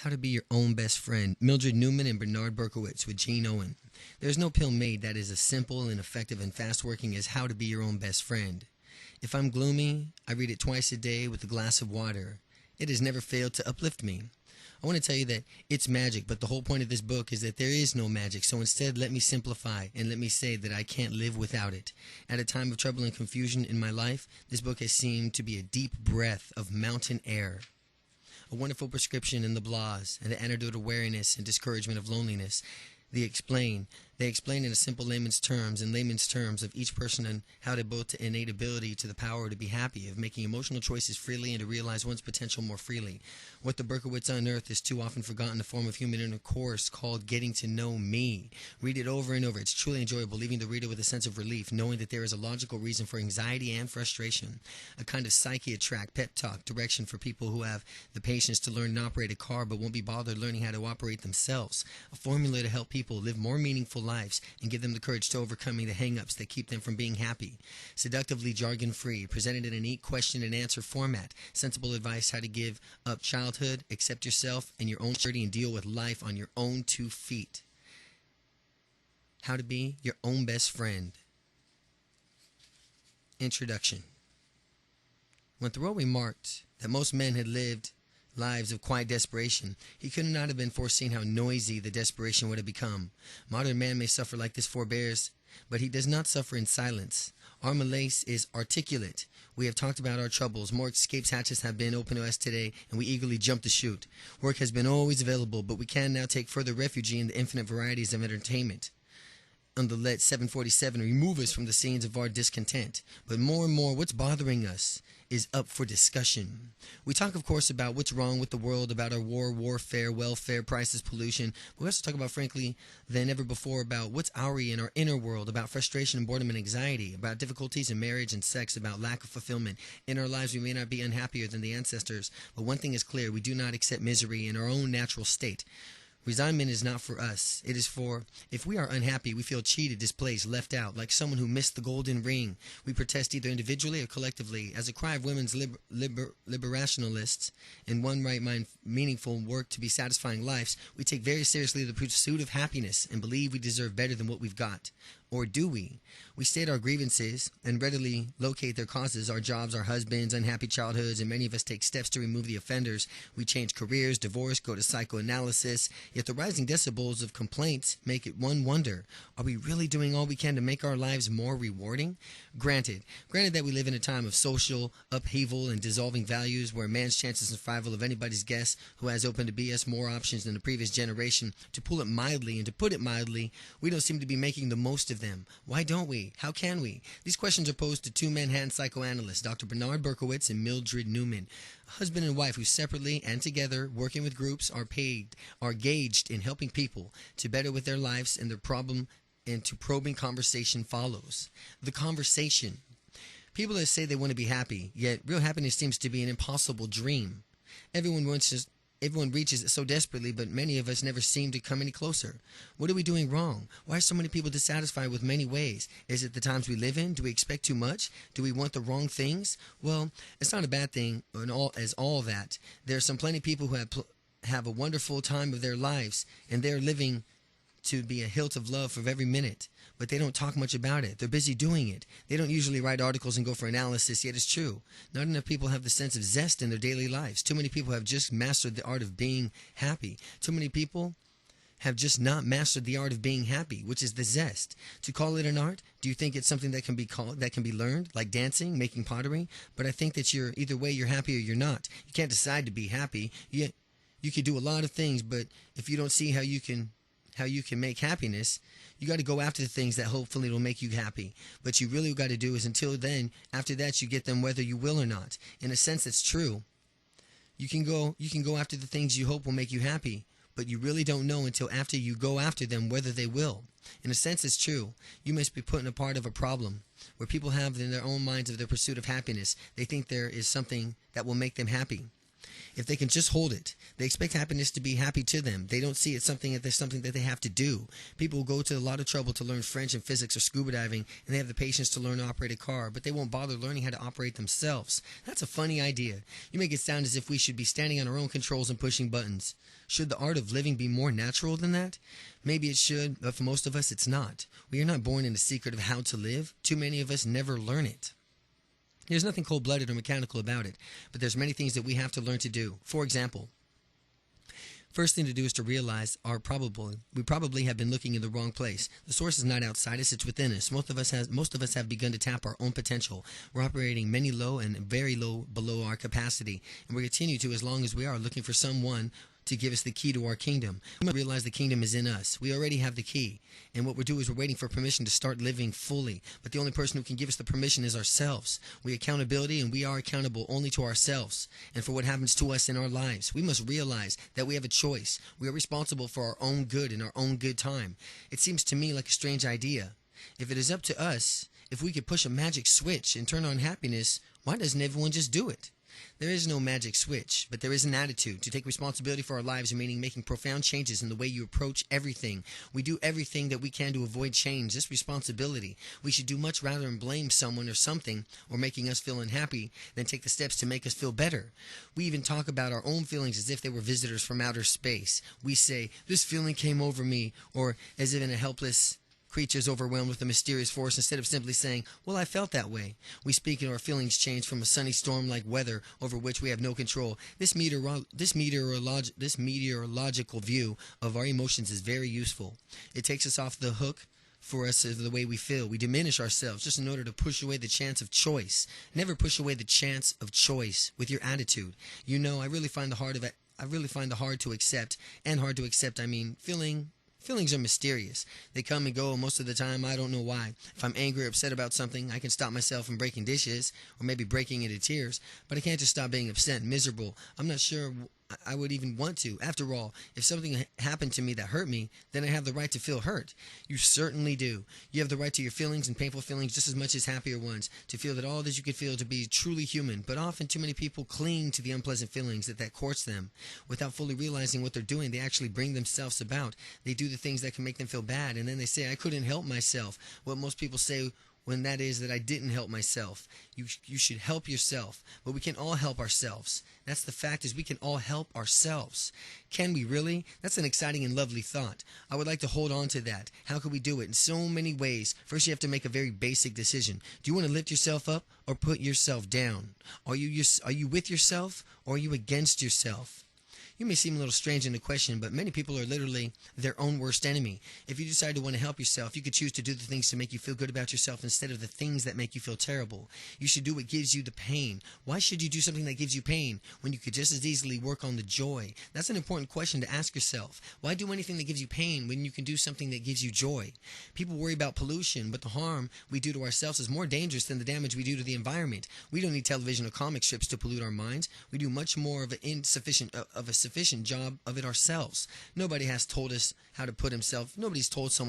How to Be Your Own Best Friend, Mildred Newman and Bernard Berkowitz with Gene Owen. There's no pill made that is as simple and effective and fast working as How to Be Your Own Best Friend. If I'm gloomy, I read it twice a day with a glass of water. It has never failed to uplift me. I want to tell you that it's magic, but the whole point of this book is that there is no magic. So instead, let me simplify and let me say that I can't live without it. At a time of trouble and confusion in my life, this book has seemed to be a deep breath of mountain air. A wonderful prescription in the blahs and the antidote of weariness and discouragement of loneliness. They explain in a simple layman's terms of each person and how to both to innate ability to the power to be happy, of making emotional choices freely and to realize one's potential more freely. What the Berkowitz unearthed is too often forgotten in the form of human intercourse called Getting to Know Me. Read it over and over. It's truly enjoyable, leaving the reader with a sense of relief, knowing that there is a logical reason for anxiety and frustration. A kind of psychiatric pep talk direction for people who have the patience to learn and operate a car but won't be bothered learning how to operate themselves. A formula to help people live more meaningful lives and give them the courage to overcoming the hang-ups that keep them from being happy. Seductively jargon-free, presented in a neat question-and-answer format. Sensible advice how to give up childhood, accept yourself and your own journey, and deal with life on your own 2 feet. How to Be Your Own Best Friend. Introduction. When Thoreau remarked that most men had lived lives of quiet desperation, he could not have been foreseen how noisy the desperation would have become. Modern man may suffer like this forbears, but he does not suffer in silence. Our malaise is articulate. We have talked about our troubles. More escape hatches have been open to us today, and we eagerly jump the chute. Work has been always available, but we can now take further refuge in the infinite varieties of entertainment. Let 747 remove us from the scenes of our discontent. But more and more, what's bothering us is up for discussion. We talk, of course, about what's wrong with the world, about our warfare, welfare, prices, pollution. But we also talk about, frankly, than ever before, about what's in our inner world, about frustration and boredom and anxiety, about difficulties in marriage and sex, about lack of fulfillment. In our lives, we may not be unhappier than the ancestors, but one thing is clear: we do not accept misery in our own natural state. Resignment is not for us. It is for, if we are unhappy, we feel cheated, displaced, left out, like someone who missed the golden ring. We protest either individually or collectively. As a cry of women's liberationalists in one right mind, meaningful work to be satisfying lives, we take very seriously the pursuit of happiness and believe we deserve better than what we've got. Or do we? We state our grievances and readily locate their causes: our jobs, our husbands, unhappy childhoods, and many of us take steps to remove the offenders. We change careers, divorce, go to psychoanalysis. Yet the rising decibels of complaints make it one wonder: are we really doing all we can to make our lives more rewarding? Granted that we live in a time of social upheaval and dissolving values, where man's chances of survival of anybody's guess who has open to BS more options than the previous generation. To pull it mildly and to put it mildly, we don't seem to be making the most of them. Why don't we? How can we? These questions are posed to 2 Manhattan psychoanalysts, Dr. Bernard Berkowitz and Mildred Newman, a husband and wife who separately and together, working with groups, are engaged in helping people to better with their lives and their problem, and to probing conversation follows. The conversation. People that say they want to be happy, yet real happiness seems to be an impossible dream. Everyone reaches it so desperately, but many of us never seem to come any closer. What are we doing wrong? Why are so many people dissatisfied with many ways? Is it the times we live in? Do we expect too much? Do we want the wrong things? Well, it's not a bad thing as all that. There are plenty of people who have a wonderful time of their lives, and they're living to be a hilt of love for every minute, but they don't talk much about it. They're busy doing it. They don't usually write articles and go for analysis, yet it's true. Not enough people have the sense of zest in their daily lives. Too many people have just mastered the art of being happy. Too many people have just not mastered the art of being happy, which is the zest. To call it an art, do you think it's something that can be learned, like dancing, making pottery? But I think that either way, you're happy or you're not. You can't decide to be happy. You can do a lot of things, but if you don't see how you can make happiness, you got to go after the things that hopefully will make you happy. But you really got to do is, until then, after that, you get them whether you will or not. In a sense, it's true. You can go after the things you hope will make you happy, but you really don't know until after you go after them whether they will. In a sense, it's true. You must be put in a part of a problem where people have in their own minds of their pursuit of happiness. They think there is something that will make them happy. if they can just hold it. They expect happiness to be happy to them. They don't see it something that they have to do. People go to a lot of trouble to learn French and physics or scuba diving, and they have the patience to learn to operate a car, but they won't bother learning how to operate themselves. That's a funny idea. You make it sound as if we should be standing on our own controls and pushing buttons. Should the art of living be more natural than that? Maybe it should, but for most of us it's not. We are not born in the secret of how to live. Too many of us never learn it. There's nothing cold-blooded or mechanical about it, but there's many things that we have to learn to do. For example, first thing to do is to realize we probably have been looking in the wrong place. The source is not outside us, it's within us. Most of us have begun to tap our own potential. We're operating many low and very low below our capacity, and we continue to as long as we are looking for someone to give us the key to our kingdom. We must realize the kingdom is in us. We already have the key, and what we're doing is we're waiting for permission to start living fully. But the only person who can give us the permission is ourselves. We accountability, and we are accountable only to ourselves and for what happens to us in our lives. We must realize that we have a choice. We are responsible for our own good and our own good time. It seems to me like a strange idea. If it is up to us, if we could push a magic switch and turn on happiness, why doesn't everyone just do it? There is no magic switch, but there is an attitude to take responsibility for our lives, meaning making profound changes in the way you approach everything. We do everything that we can to avoid change. This responsibility, we should do much rather than blame someone or something or making us feel unhappy than take the steps to make us feel better. We even talk about our own feelings as if they were visitors from outer space. We say, "This feeling came over me," or as if in a helpless creatures overwhelmed with a mysterious force, instead of simply saying, "Well, I felt that way." We speak and our feelings change from a sunny storm-like weather over which we have no control. This meteorological view of our emotions is very useful. It takes us off the hook for us of the way we feel. We diminish ourselves just in order to push away the chance of choice. Never push away the chance of choice with your attitude. You know, I really find the hard to accept, and hard to accept, I mean, feelings are mysterious. They come and go, and most of the time I don't know why. If I'm angry or upset about something, I can stop myself from breaking dishes or maybe breaking into tears, but I can't just stop being upset and miserable. I'm not sure I would even want to. After all, if something happened to me that hurt me, then I have the right to feel hurt. You certainly do. You have the right to your feelings and painful feelings just as much as happier ones, to feel that all that you could feel, to be truly human. But often too many people cling to the unpleasant feelings that courts them. Without fully realizing what they're doing, they actually bring themselves about. They do the things that can make them feel bad, and then they say, "I couldn't help myself." What most people say when that is that I didn't help myself. You should help yourself, but we can all help ourselves. That's the fact, is we can all help ourselves. Can we really? That's an exciting and lovely thought. I would like to hold on to that. How can we do it? In so many ways. First, you have to make a very basic decision. Do you want to lift yourself up or put yourself down? Are you with yourself or are you against yourself? You may seem a little strange in the question, but many people are literally their own worst enemy. If you decide to want to help yourself, you could choose to do the things to make you feel good about yourself instead of the things that make you feel terrible. You should do what gives you the pain. Why should you do something that gives you pain when you could just as easily work on the joy? That's an important question to ask yourself. Why do anything that gives you pain when you can do something that gives you joy? People worry about pollution, but the harm we do to ourselves is more dangerous than the damage we do to the environment. We don't need television or comic strips to pollute our minds. We do much more of a sufficient job of it ourselves. Nobody's told someone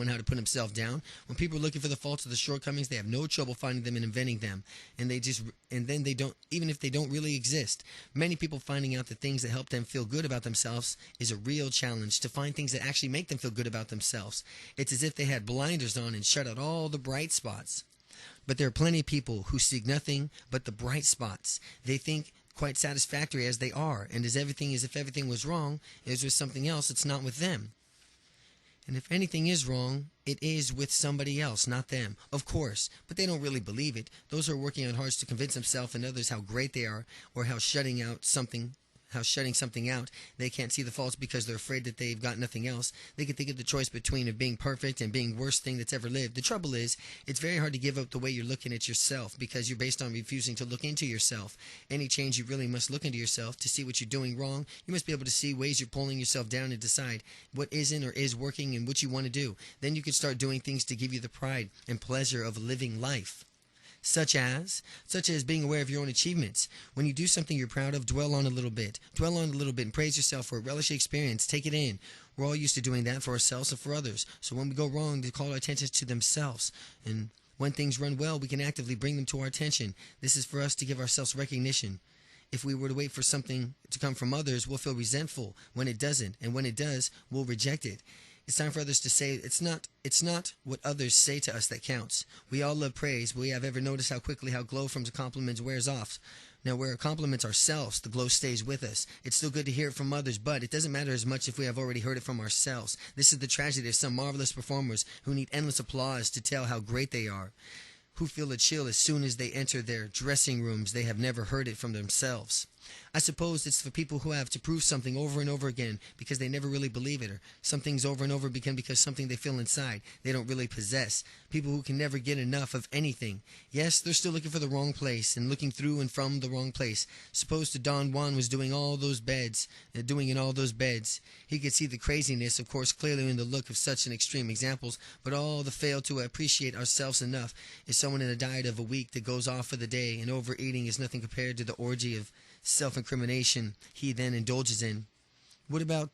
how to put himself down. When people are looking for the faults or the shortcomings, they have no trouble finding them and inventing them. And then they don't, even if they don't really exist. Many people finding out the things that help them feel good about themselves is a real challenge, to find things that actually make them feel good about themselves. It's as if they had blinders on and shut out all the bright spots. But there are plenty of people who seek nothing but the bright spots. They think quite satisfactory as they are, and as if everything was wrong, it is with something else, it's not with them. And if anything is wrong, it is with somebody else, not them. Of course, but they don't really believe it. Those who are working on hard to convince themselves and others how great they are, or how shutting something out, they can't see the faults because they're afraid that they've got nothing else. They can think of the choice between it being perfect and being worst thing that's ever lived. The trouble is, it's very hard to give up the way you're looking at yourself because you're based on refusing to look into yourself. Any change, you really must look into yourself to see what you're doing wrong. You must be able to see ways you're pulling yourself down and decide what isn't or is working and what you want to do. Then you can start doing things to give you the pride and pleasure of living life. Such as being aware of your own achievements. When you do something you're proud of, dwell on it a little bit and praise yourself for a relish the experience. Take it in. We're all used to doing that for ourselves and for others. So when we go wrong, they call our attention to themselves. And when things run well, we can actively bring them to our attention. This is for us to give ourselves recognition. If we were to wait for something to come from others, we'll feel resentful when it doesn't, and when it does, we'll reject it. It's time for others to say it's not what others say to us that counts. We all love praise, but we have ever noticed how quickly glow from compliments wears off. Now, where compliments ourselves, the glow stays with us. It's still good to hear it from others, but it doesn't matter as much if we have already heard it from ourselves. This is the tragedy of some marvelous performers who need endless applause to tell how great they are, who feel a chill as soon as they enter their dressing rooms. They have never heard it from themselves. I suppose it's for people who have to prove something over and over again because they never really believe it, or some things over and over again because something they feel inside they don't really possess. People who can never get enough of anything. Yes, they're still looking for the wrong place and looking through and from the wrong place. Suppose to Don Juan was doing in all those beds. He could see the craziness, of course, clearly in the look of such an extreme examples, but all the fail to appreciate ourselves enough is someone in a diet of a week that goes off for the day, and overeating is nothing compared to the orgy of self-incrimination he then indulges in. What about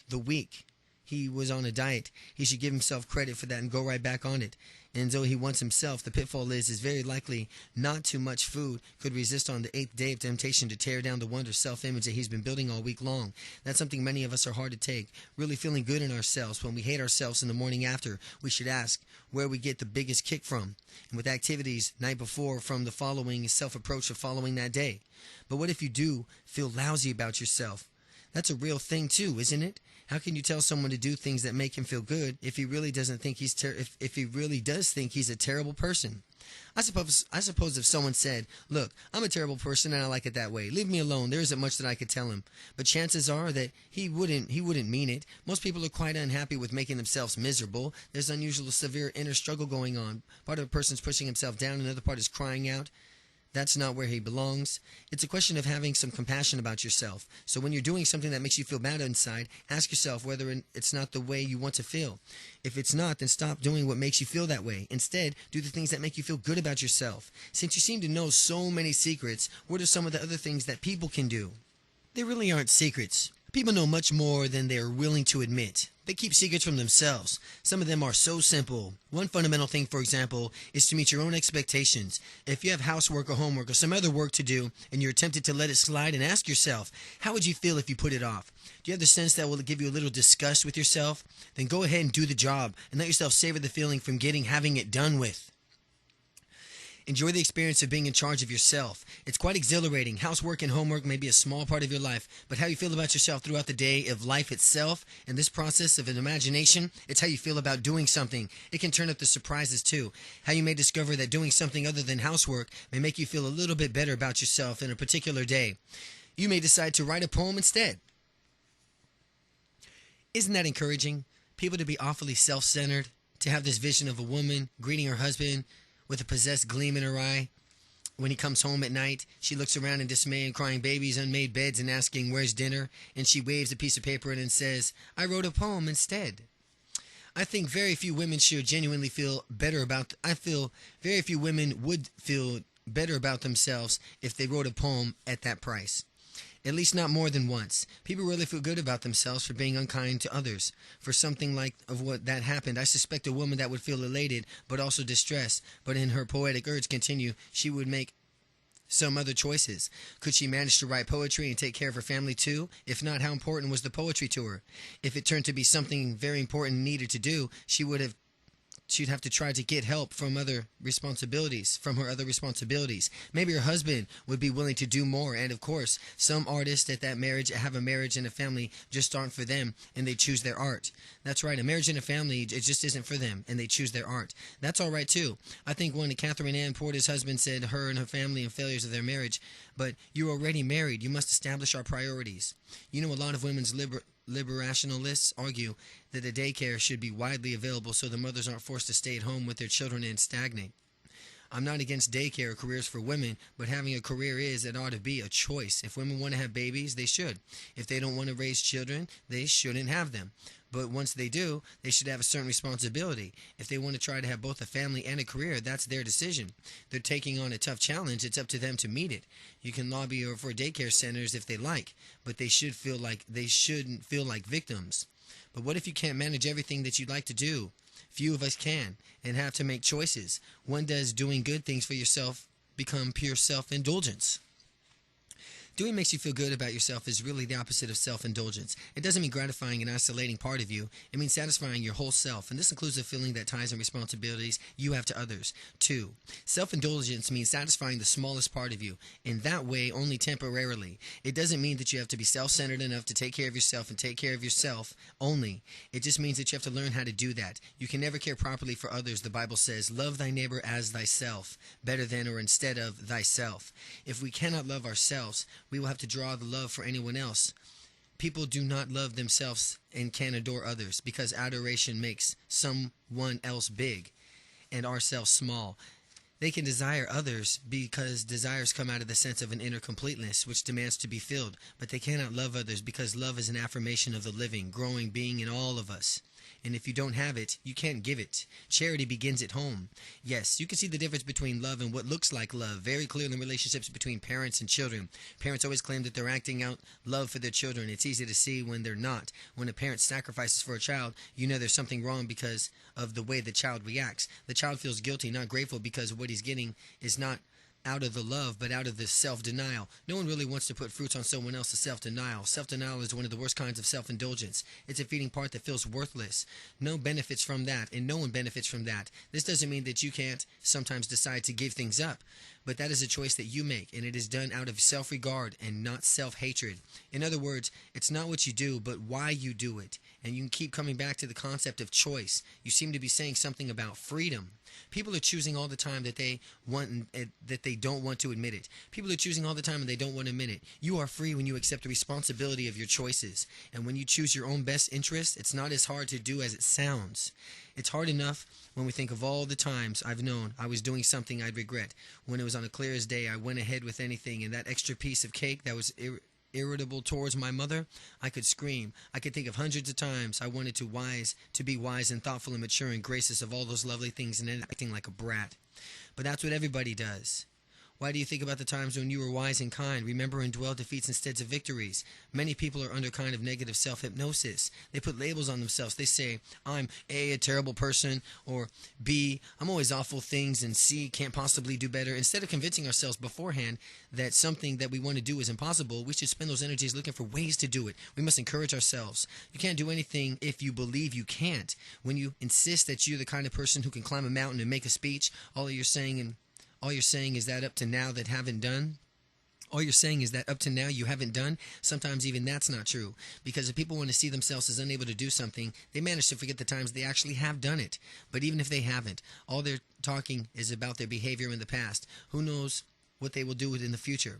the week he was on a diet? He should give himself credit for that and go right back on it. And though he wants himself, the pitfall is very likely not too much food could resist on the 8th day of temptation to tear down the wonder self-image that he's been building all week long. That's something many of us are hard to take. Really feeling good in ourselves when we hate ourselves in the morning after, we should ask where we get the biggest kick from. And with activities night before from the following self-approach of following that day. But what if you do feel lousy about yourself? That's a real thing too, isn't it? How can you tell someone to do things that make him feel good if he really doesn't think if he really does think he's a terrible person? I suppose if someone said, "Look, I'm a terrible person and I like it that way. Leave me alone. There isn't much that I could tell him." But chances are that he wouldn't mean it. Most people are quite unhappy with making themselves miserable. There's unusual severe inner struggle going on. Part of a person's pushing himself down, another part is crying out. That's not where he belongs. It's a question of having some compassion about yourself. So when you're doing something that makes you feel bad inside, ask yourself whether it's not the way you want to feel. If it's not, then stop doing what makes you feel that way. Instead, do the things that make you feel good about yourself. Since you seem to know so many secrets, what are some of the other things that people can do? They really aren't secrets. People know much more than they are willing to admit. They keep secrets from themselves. Some of them are so simple. One fundamental thing, for example, is to meet your own expectations. If you have housework or homework or some other work to do and you're tempted to let it slide, and ask yourself, how would you feel if you put it off? Do you have the sense that will give you a little disgust with yourself? Then go ahead and do the job and let yourself savor the feeling from having it done with. Enjoy the experience of being in charge of yourself. It's quite exhilarating. Housework and homework may be a small part of your life, but how you feel about yourself throughout the day of life itself, and this process of an imagination, it's how you feel about doing something. It can turn up the surprises too. How you may discover that doing something other than housework may make you feel a little bit better about yourself in a particular day. You may decide to write a poem instead. Isn't that encouraging? People to be awfully self-centered, to have this vision of a woman greeting her husband with a possessed gleam in her eye. When he comes home at night, she looks around in dismay and crying babies, unmade beds, and asking, "Where's dinner?" And she waves a piece of paper and says, "I wrote a poem instead." I think very few women should genuinely feel better about... I feel very few women would feel better about themselves if they wrote a poem at that price. At least not more than once. People really feel good about themselves for being unkind to others. For something like of what that happened, I suspect a woman that would feel elated but also distressed, but in her poetic urge continue, she would make some other choices. Could she manage to write poetry and take care of her family too? If not, how important was the poetry to her? If it turned to be something very important and needed to do, she'd have to try to get help from her other responsibilities. Maybe her husband would be willing to do more, and of course, some artists at that marriage have a marriage and a family just aren't for them, and they choose their art. That's right, a marriage and a family, it just isn't for them, and they choose their art. That's all right too. I think when Catherine Ann Porter's husband said her and her family and failures of their marriage, "But you're already married, you must establish our priorities." You know, a lot of women's liberationalists argue that the daycare should be widely available so the mothers aren't forced to stay at home with their children and stagnate. I'm not against daycare or careers for women, but having a career it ought to be a choice. If women want to have babies, they should. If they don't want to raise children, they shouldn't have them. But once they do, they should have a certain responsibility. If they want to try to have both a family and a career, that's their decision. They're taking on a tough challenge. It's up to them to meet it. You can lobby for daycare centers if they like, but they shouldn't feel like victims. But what if you can't manage everything that you'd like to do? Few of us can, and have to make choices. When does doing good things for yourself become pure self-indulgence? Doing makes you feel good about yourself is really the opposite of self-indulgence. It doesn't mean gratifying an isolating part of you. It means satisfying your whole self, and this includes the feeling that ties and responsibilities you have to others. 2. Self-indulgence means satisfying the smallest part of you, in that way only temporarily. It doesn't mean that you have to be self-centered enough to take care of yourself and take care of yourself only. It just means that you have to learn how to do that. You can never care properly for others. The Bible says, love thy neighbor as thyself, better than or instead of thyself. If we cannot love ourselves, we will have to draw the love for anyone else. People do not love themselves and can adore others because adoration makes someone else big and ourselves small. They can desire others because desires come out of the sense of an inner completeness which demands to be filled, but they cannot love others because love is an affirmation of the living, growing being in all of us. And if you don't have it, you can't give it. Charity begins at home. Yes, you can see the difference between love and what looks like love very clearly in relationships between parents and children. Parents always claim that they're acting out love for their children. It's easy to see when they're not. When a parent sacrifices for a child, you know there's something wrong because of the way the child reacts. The child feels guilty, not grateful, because what he's getting is not out of the love, but out of the self-denial. No one really wants to put fruits on someone else's self-denial. Self-denial is one of the worst kinds of self-indulgence. It's a feeding part that feels worthless. No benefits from that, and no one benefits from that. This doesn't mean that you can't sometimes decide to give things up, but that is a choice that you make, and it is done out of self-regard and not self-hatred. In other words, it's not what you do, but why you do it. And you can keep coming back to the concept of choice. You seem to be saying something about freedom. People are choosing all the time that they want and that they don't want to admit it. People are choosing all the time and they don't want to admit it. You are free when you accept the responsibility of your choices. And when you choose your own best interest, it's not as hard to do as it sounds. It's hard enough when we think of all the times I've known I was doing something I'd regret. When it was on a clear as day, I went ahead with anything, and that extra piece of cake that was irritable towards my mother, I could scream. I could think of hundreds of times I wanted to be wise and thoughtful and mature and gracious of all those lovely things and then acting like a brat. But that's what everybody does. Why do you think about the times when you were wise and kind? Remember and dwell defeats instead of victories. Many people are under kind of negative self-hypnosis. They put labels on themselves. They say, I'm A, a terrible person, or B, I'm always awful things, and C, can't possibly do better. Instead of convincing ourselves beforehand that something that we want to do is impossible, we should spend those energies looking for ways to do it. We must encourage ourselves. You can't do anything if you believe you can't. When you insist that you're the kind of person who can climb a mountain and make a speech, all you're saying is that up to now that haven't done. All you're saying is that up to now you haven't done. Sometimes even that's not true. Because if people want to see themselves as unable to do something, they manage to forget the times they actually have done it. But even if they haven't, all they're talking is about their behavior in the past. Who knows what they will do in the future?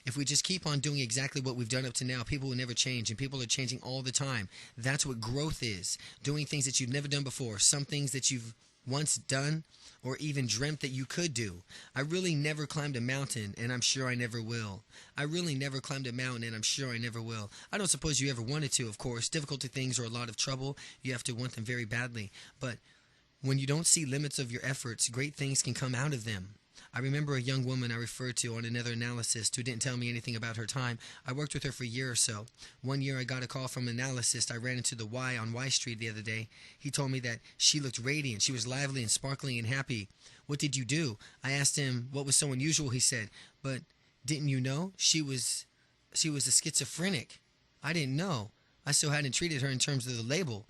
If we just keep on doing exactly what we've done up to now, people will never change, and people are changing all the time. That's what growth is. Doing things that you've never done before. Some things that you've once done or even dreamt that you could do. I really never climbed a mountain, and I'm sure I never will. I really never climbed a mountain, and I'm sure I never will. I don't suppose you ever wanted to, of course. Difficult things or a lot of trouble, you have to want them very badly. But when you don't see limits of your efforts, great things can come out of them. I remember a young woman I referred to on another analyst who didn't tell me anything about her time. I worked with her for a year or so. One year I got a call from an analyst I ran into the Y on Y Street the other day. He told me that she looked radiant. She was lively and sparkling and happy. What did you do? I asked him what was so unusual. He said, but didn't you know she was a schizophrenic? I didn't know. I still hadn't treated her in terms of the label.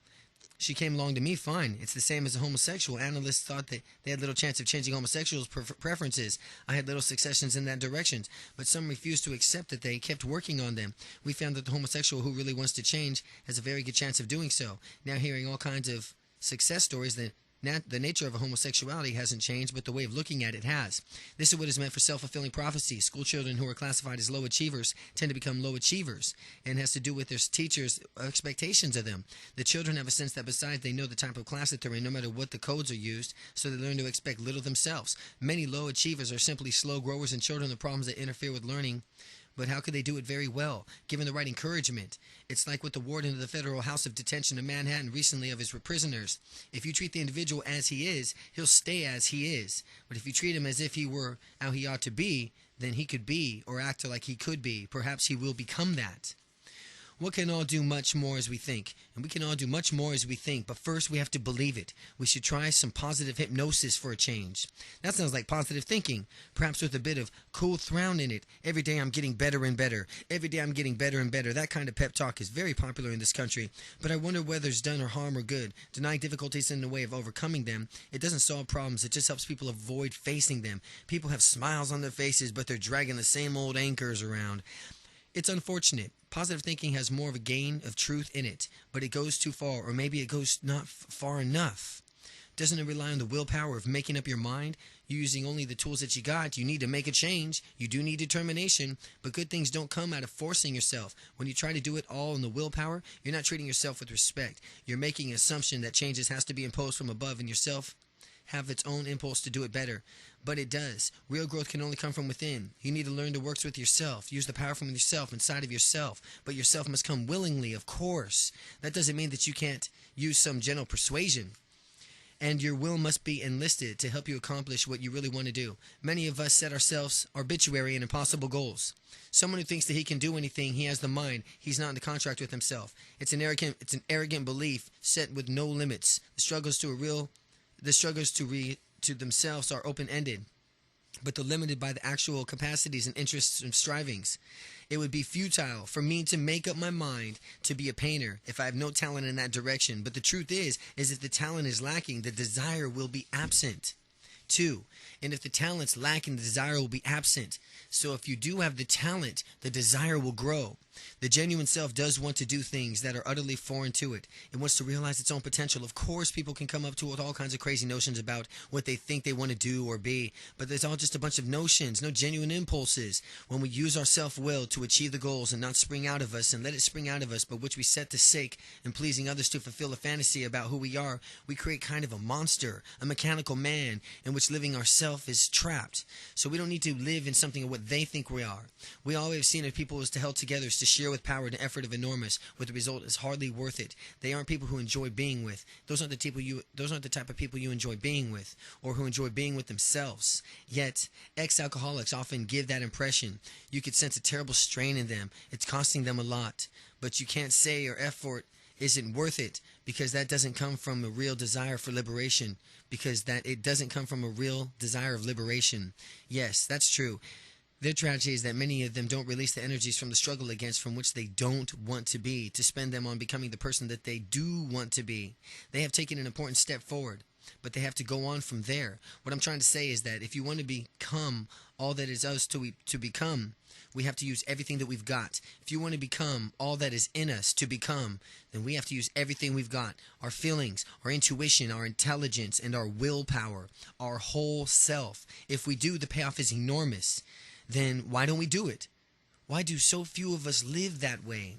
She came along to me fine. It's the same as a homosexual. Analysts thought that they had little chance of changing homosexuals' preferences. I had little successions in that direction, but some refused to accept that they kept working on them. We found that the homosexual who really wants to change has a very good chance of doing so. Now hearing all kinds of success stories that the nature of a homosexuality hasn't changed, but the way of looking at it has. This is what is meant for self-fulfilling prophecy. School children who are classified as low achievers tend to become low achievers, and has to do with their teachers' expectations of them. The children have a sense that besides they know the type of class that they're in, no matter what the codes are used, so they learn to expect little themselves. Many low achievers are simply slow growers and children of problems that interfere with learning. But how could they do it very well, given the right encouragement? It's like with the warden of the Federal House of Detention in Manhattan recently of his prisoners. If you treat the individual as he is, he'll stay as he is. But if you treat him as if he were how he ought to be, then he could be or act like he could be. Perhaps he will become that. What can all do much more as we think? And we can all do much more as we think, but first we have to believe it. We should try some positive hypnosis for a change. That sounds like positive thinking, perhaps with a bit of cool thrown in it. Every day I'm getting better and better. Every day I'm getting better and better. That kind of pep talk is very popular in this country, but I wonder whether it's done or harm or good. Denying difficulties in the way of overcoming them, it doesn't solve problems. It just helps people avoid facing them. People have smiles on their faces, but they're dragging the same old anchors around. It's unfortunate. Positive thinking has more of a gain of truth in it, but it goes too far, or maybe it goes not far enough. Doesn't it rely on the willpower of making up your mind? You're using only the tools that you got. You need to make a change. You do need determination, but good things don't come out of forcing yourself. When you try to do it all in the willpower, you're not treating yourself with respect. You're making an assumption that changes has to be imposed from above, and yourself have its own impulse to do it better. But it does. Real growth can only come from within. You need to learn to work with yourself. Use the power from yourself, inside of yourself. But yourself must come willingly, of course. That doesn't mean that you can't use some gentle persuasion. And your will must be enlisted to help you accomplish what you really want to do. Many of us set ourselves arbitrary and impossible goals. Someone who thinks that he can do anything, he has the mind. He's not in the contract with himself. It's an arrogant belief set with no limits. The struggles to themselves are open-ended, but they're limited by the actual capacities and interests and strivings. It would be futile for me to make up my mind to be a painter if I have no talent in that direction. But the truth is if the talent is lacking, the desire will be absent. 2. And if the talent's lacking, the desire will be absent. So if you do have the talent, the desire will grow. The genuine self does want to do things that are utterly foreign to it. It wants to realize its own potential. Of course, people can come up to it with all kinds of crazy notions about what they think they want to do or be, but there's all just a bunch of notions, no genuine impulses. When we use our self-will to achieve the goals and not spring out of us and let it spring out of us, but which we set to sake and pleasing others to fulfill a fantasy about who we are, we create kind of a monster, a mechanical man, in which living ourself is trapped. So we don't need to live in something of what they think we are. We all have seen it. People is to held together is to share with power and effort of enormous, with the result is hardly worth it. They aren't people who enjoy being with. Those aren't the type of people you enjoy being with, or who enjoy being with themselves. Yet, ex-alcoholics often give that impression. You could sense a terrible strain in them. It's costing them a lot. But you can't say your effort isn't worth it, because that doesn't come from a real desire for liberation, because it doesn't come from a real desire of liberation. Yes, that's true. Their tragedy is that many of them don't release the energies from the struggle against from which they don't want to be, to spend them on becoming the person that they do want to be. They have taken an important step forward, but they have to go on from there. What I'm trying to say is that if you want to become all that is us to become, we have to use everything that we've got. If you want to become all that is in us to become, then we have to use everything we've got. Our feelings, our intuition, our intelligence, and our willpower, our whole self. If we do, the payoff is enormous. Then why don't we do it? Why do so few of us live that way?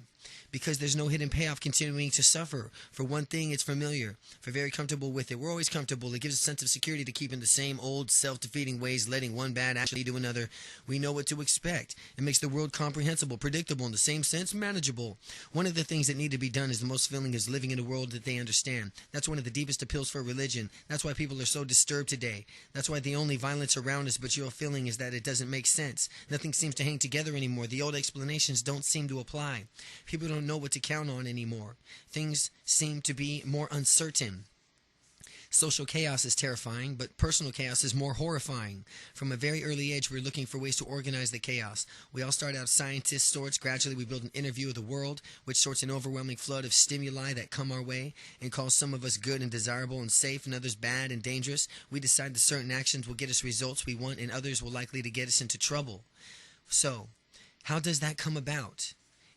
Because there's no hidden payoff continuing to suffer. For one thing, it's familiar. We're very comfortable with it. We're always comfortable. It gives a sense of security to keep in the same old self-defeating ways, letting one bad action lead to another. We know what to expect. It makes the world comprehensible, predictable, in the same sense, manageable. One of the things that need to be done is the most filling is living in a world that they understand. That's one of the deepest appeals for religion. That's why people are so disturbed today. That's why the only violence around us but your feeling is that it doesn't make sense. Nothing seems to hang together anymore. The old explanations don't seem to apply. People don't know what to count on anymore. Things seem to be more uncertain. Social chaos is terrifying, but personal chaos is more horrifying. From a very early age, we're looking for ways to organize the chaos. We all start out scientist sorts. Gradually, we build an inner view of the world, which sorts an overwhelming flood of stimuli that come our way and calls some of us good and desirable and safe, and others bad and dangerous. We decide that certain actions will get us results we want, and others will likely to get us into trouble. So, how does that come about?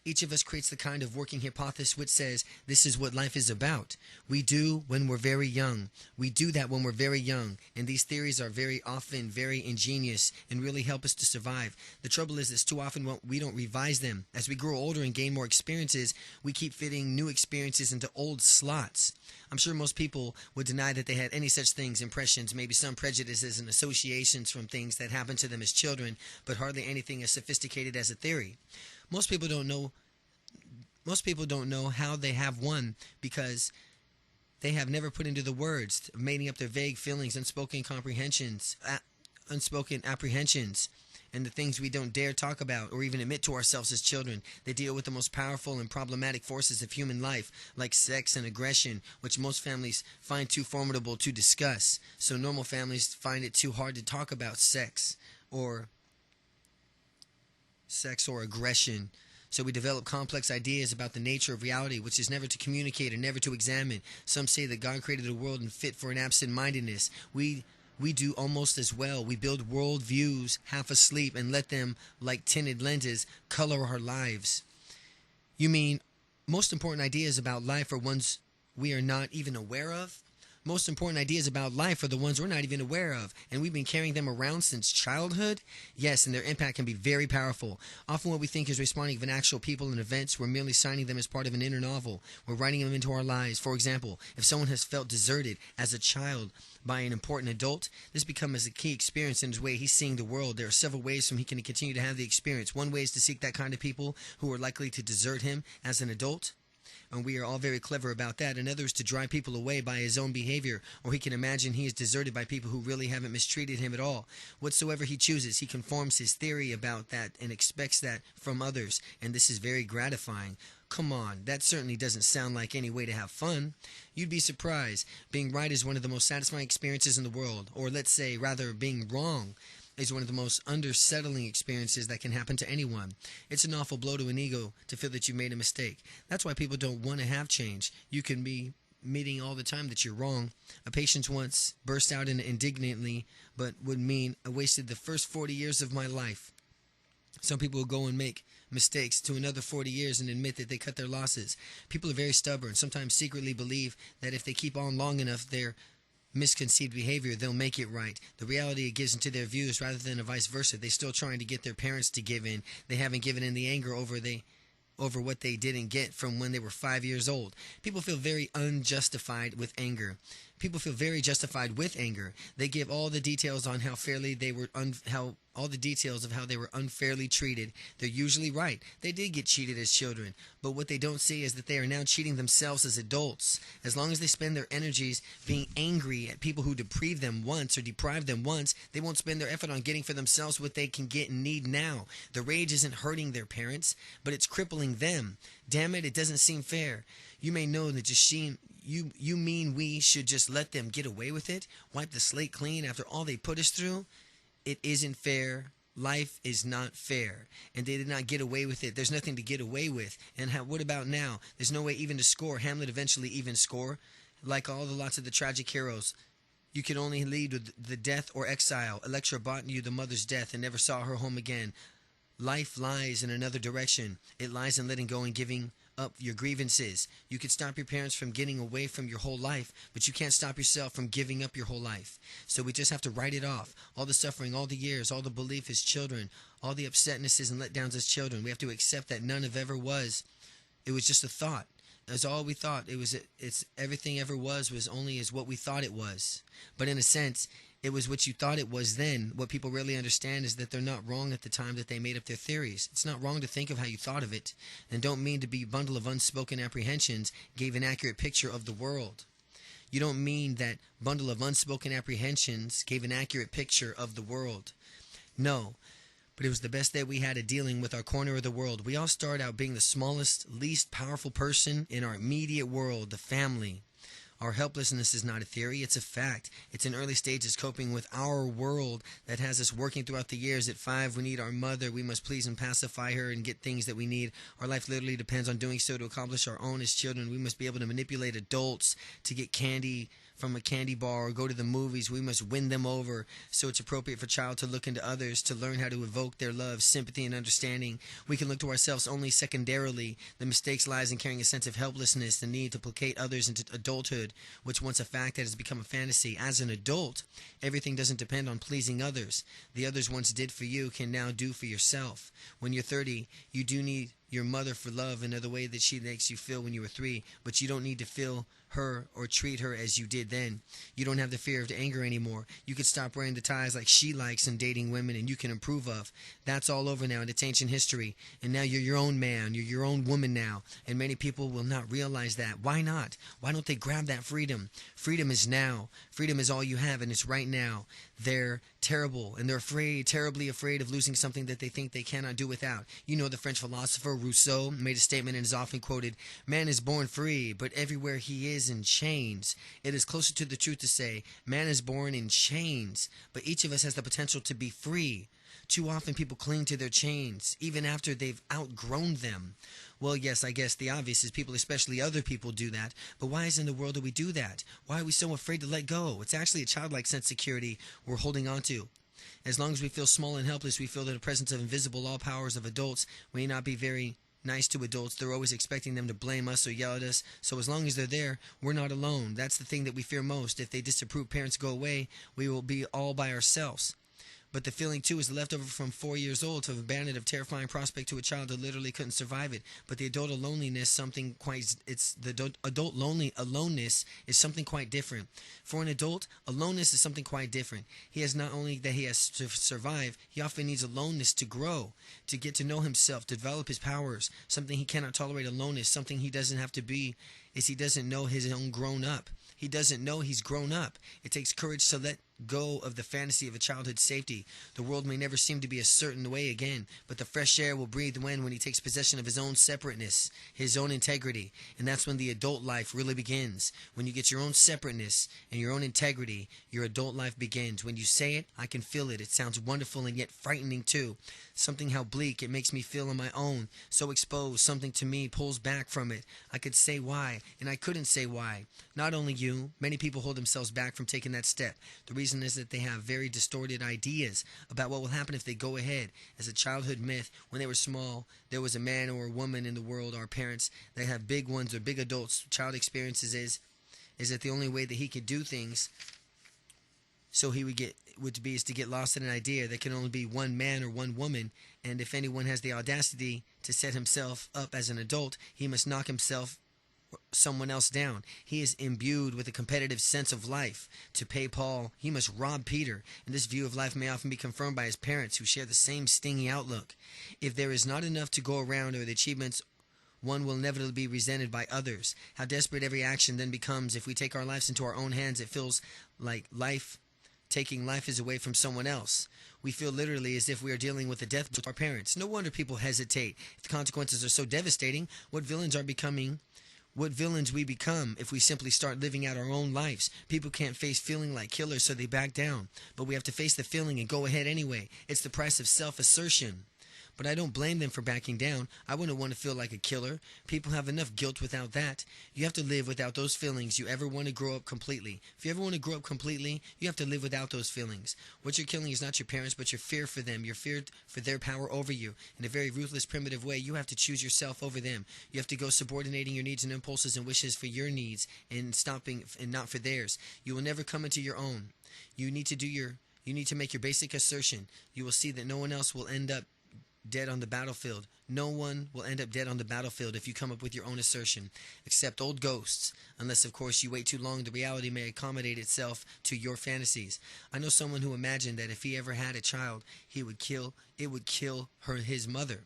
Each of us creates the kind of working hypothesis which says this is what life is about. We do when we're very young. We do that when we're very young. And these theories are very often very ingenious and really help us to survive. The trouble is too often we don't revise them. As we grow older and gain more experiences, we keep fitting new experiences into old slots. I'm sure most people would deny that they had any such things, impressions, maybe some prejudices and associations from things that happened to them as children, but hardly anything as sophisticated as a theory. Most people don't know how they have one because they have never put into the words, making up their vague feelings, unspoken apprehensions, and the things we don't dare talk about or even admit to ourselves as children. They deal with the most powerful and problematic forces of human life, like sex and aggression, which most families find too formidable to discuss. So normal families find it too hard to talk about sex or aggression. So we develop complex ideas about the nature of reality, which is never to communicate and never to examine. Some say that God created the world and fit for an absent-mindedness. We do almost as well. We build world views half asleep and let them, like tinted lenses, color our lives. You mean most important ideas about life are ones we are not even aware of? Most important ideas about life are the ones we're not even aware of, and we've been carrying them around since childhood? Yes, and their impact can be very powerful. Often what we think is responding to actual people and events, we're merely signing them as part of an inner novel. We're writing them into our lives. For example, if someone has felt deserted as a child by an important adult, this becomes a key experience in his way he's seeing the world. There are several ways from he can continue to have the experience. One way is to seek that kind of people who are likely to desert him as an adult. And we are all very clever about that. Another is to drive people away by his own behavior, or he can imagine he is deserted by people who really haven't mistreated him at all. Whatsoever he chooses, he conforms his theory about that and expects that from others, and this is very gratifying. Come on, that certainly doesn't sound like any way to have fun. You'd be surprised. Being right is one of the most satisfying experiences in the world, or let's say, rather, being wrong is one of the most unsettling experiences that can happen to anyone. It's an awful blow to an ego to feel that you made a mistake. That's why people don't want to have change. You can be admitting all the time that you're wrong. A patient once burst out indignantly, but would mean I wasted the first 40 years of my life. Some people will go and make mistakes to another 40 years and admit that they cut their losses. People are very stubborn, sometimes secretly believe that if they keep on long enough, their misconceived behavior, they'll make it right. The reality it gives into their views rather than a vice versa. They're still trying to get their parents to give in. They haven't given in the anger over what they didn't get from when they were 5 years old. People feel very unjustified with anger. People feel very justified with anger. They give all the details on how they were unfairly treated. They're usually right. They did get cheated as children, but what they don't see is that they are now cheating themselves as adults. As long as they spend their energies being angry at people who deprive them once, they won't spend their effort on getting for themselves what they can get and need now. The rage isn't hurting their parents, but it's crippling them. Damn it doesn't seem fair. You may know that you mean we should just let them get away with it? Wipe the slate clean after all they put us through? It isn't fair. Life is not fair. And they did not get away with it. There's nothing to get away with. And what about now? There's no way even to score. Hamlet eventually even score. Like all the lots of the tragic heroes. You could only lead with the death or exile. Electra bought you the mother's death and never saw her home again. Life lies in another direction. It lies in letting go and giving up your grievances. You could stop your parents from getting away from your whole life, but you can't stop yourself from giving up your whole life. So we just have to write it off. All the suffering, all the years, all the belief as children, all the upsetnesses and letdowns as children. We have to accept that none of ever was. It was just a thought. That's all we thought. It's everything ever was only as what we thought it was. But in a sense, it was what you thought it was then. What people rarely understand is that they're not wrong at the time that they made up their theories. It's not wrong to think of how you thought of it, and don't mean to be a bundle of unspoken apprehensions gave an accurate picture of the world. You don't mean that bundle of unspoken apprehensions gave an accurate picture of the world. No, but it was the best that we had at dealing with our corner of the world. We all start out being the smallest, least powerful person in our immediate world, the family. Our helplessness is not a theory, it's a fact. It's in early stages coping with our world that has us working throughout the years. At 5, we need our mother. We must please and pacify her and get things that we need. Our life literally depends on doing so to accomplish our own as children. We must be able to manipulate adults to get candy from a candy bar or go to the movies. We must win them over. So it's appropriate for a child to look into others, to learn how to evoke their love, sympathy, and understanding. We can look to ourselves only secondarily. The mistakes lies in carrying a sense of helplessness, the need to placate others into adulthood, which once a fact that has become a fantasy. As an adult, everything doesn't depend on pleasing others. The others once did for you can now do for yourself. When you're 30, you do need your mother for love in the way that she makes you feel when you were 3, but you don't need to feel her or treat her as you did then. You don't have the fear of the anger anymore. You can stop wearing the ties like she likes and dating women and you can approve of. That's all over now, and it's ancient history. And now you're your own man, you're your own woman now. And many people will not realize that. Why not? Why don't they grab that freedom? Freedom is now. Freedom is all you have, and it's right now. There terrible, and they're afraid, terribly afraid of losing something that they think they cannot do without. You know, the French philosopher Rousseau made a statement and is often quoted, "Man is born free, but everywhere he is in chains." It is closer to the truth to say, man is born in chains, but each of us has the potential to be free. Too often people cling to their chains, even after they've outgrown them. Well, yes, I guess the obvious is people, especially other people, do that. But why is in the world do we do that? Why are we so afraid to let go? It's actually a childlike sense of security we're holding on to. As long as we feel small and helpless, we feel the presence of invisible all powers of adults. We may not be very nice to adults. They're always expecting them to blame us or yell at us. So as long as they're there, we're not alone. That's the thing that we fear most. If they disapprove, parents go away, we will be all by ourselves. But the feeling, too, is left over from 4 years old to have abandoned a terrifying prospect to a child who literally couldn't survive it. But the adult loneliness, aloneness is something quite different. For an adult, aloneness is something quite different. He has not only that he has to survive, he often needs aloneness to grow, to get to know himself, to develop his powers. Something he cannot tolerate aloneness, something he doesn't have to be, is he doesn't know his own grown up. He doesn't know he's grown up. It takes courage to let go of the fantasy of a childhood safety. The world may never seem to be a certain way again, but the fresh air will breathe when he takes possession of his own separateness, his own integrity. And that's when the adult life really begins. When you get your own separateness and your own integrity, your adult life begins. When you say it, I can feel it. It sounds wonderful and yet frightening too. Something how bleak it makes me feel on my own. So exposed, something to me pulls back from it. I could say why, and I couldn't say why. Not only you, many people hold themselves back from taking that step. The reason is that they have very distorted ideas about what will happen if they go ahead. As a childhood myth, when they were small, there was a man or a woman in the world, our parents, that have big ones or big adults. Child experiences is that the only way that he could do things so he would be is to get lost in an idea that can only be one man or one woman, and if anyone has the audacity to set himself up as an adult, he must knock himself someone else down. He is imbued with a competitive sense of life. To pay Paul, he must rob Peter, and this view of life may often be confirmed by his parents, who share the same stingy outlook. If there is not enough to go around or the achievements, one will inevitably be resented by others. How desperate every action then becomes. If we take our lives into our own hands, it feels like taking life is away from someone else. We feel literally as if we are dealing with the death of our parents. No wonder people hesitate. If the consequences are so devastating, what villains we become if we simply start living out our own lives. People can't face feeling like killers, so they back down. But we have to face the feeling and go ahead anyway. It's the price of self-assertion. But I don't blame them for backing down. I wouldn't want to feel like a killer. People have enough guilt without that. You have to live without those feelings. You ever want to grow up completely. If you ever want to grow up completely, you have to live without those feelings. What you're killing is not your parents, but your fear for them. Your fear for their power over you. In a very ruthless, primitive way, you have to choose yourself over them. You have to go subordinating your needs and impulses and wishes for your needs and stopping and not for theirs. You will never come into your own. You need to make your basic assertion. You will see that no one else will end up dead on the battlefield. No one will end up dead on the battlefield if you come up with your own assertion, except old ghosts. Unless, of course, you wait too long, the reality may accommodate itself to your fantasies. I know someone who imagined that if he ever had a child, it would kill his mother.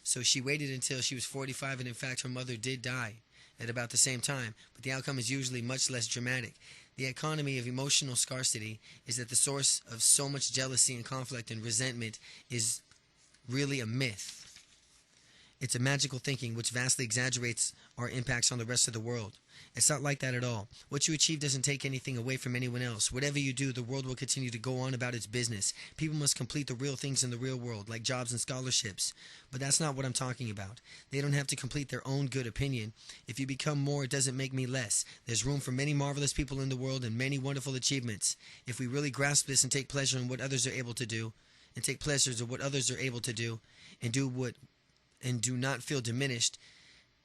So she waited until she was 45, and in fact, her mother did die at about the same time. But the outcome is usually much less dramatic. The economy of emotional scarcity is that the source of so much jealousy and conflict and resentment is really a myth. It's a magical thinking which vastly exaggerates our impacts on the rest of the world. It's not like that at all. What you achieve doesn't take anything away from anyone else. Whatever you do, the world will continue to go on about its business. People must complete the real things in the real world, like jobs and scholarships. But that's not what I'm talking about. They don't have to complete their own good opinion. If you become more, it doesn't make me less. There's room for many marvelous people in the world and many wonderful achievements. If we really grasp this and take pleasure in what others are able to do, and do not feel diminished,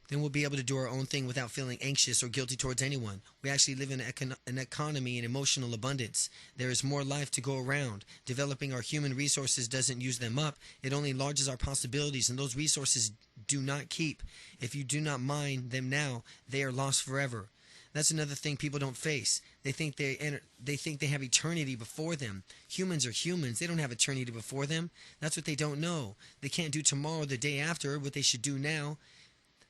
then we'll be able to do our own thing without feeling anxious or guilty towards anyone. We actually live in an economy in emotional abundance. There is more life to go around. Developing our human resources doesn't use them up. It only enlarges our possibilities, and those resources do not keep. If you do not mine them now, they are lost forever. That's another thing people don't face. They think they have eternity before them. Humans are humans. They don't have eternity before them. That's what they don't know. They can't do tomorrow, the day after, what they should do now.